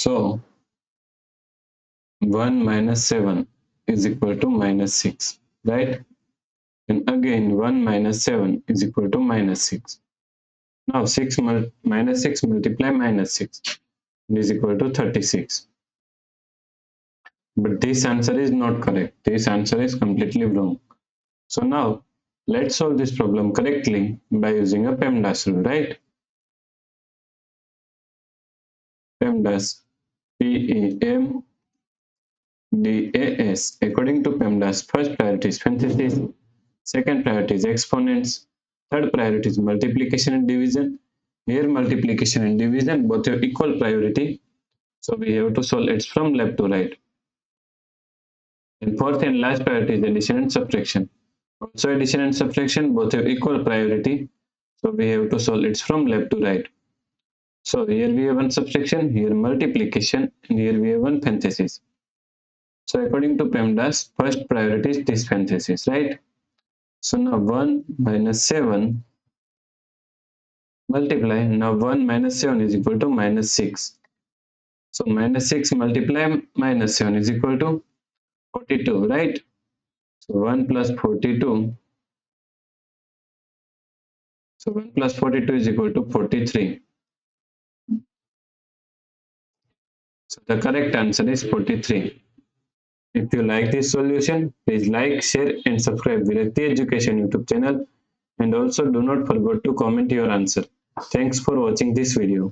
So 1 minus 7 is equal to minus 6, right? And again 1 minus 7 is equal to minus 6. Now minus 6 multiply minus 6 is equal to 36. But this answer is not correct. This answer is completely wrong. So now let's solve this problem correctly by using a PEMDAS rule, right? PEMDAS, PEMDAS. According to PEMDAS, first priority is parentheses, second priority is exponents, third priority is multiplication and division. Here multiplication and division both have equal priority, so we have to solve it from left to right. And fourth and last priority is addition and subtraction. Also addition and subtraction both have equal priority, so we have to solve it from left to right. So here we have one subtraction, here multiplication, and here we have one parenthesis. So according to PEMDAS, first priority is this parenthesis, right? So now 1 minus 7 multiply. Now 1 minus 7 is equal to minus 6. So minus 6 multiply minus 7 is equal to 42, right? So 1 plus 42. So 1 plus 42 is equal to 43. So the correct answer is 43. If you like this solution, please like, share and subscribe Virakti Education YouTube channel, and also do not forget to comment your answer. Thanks for watching this video.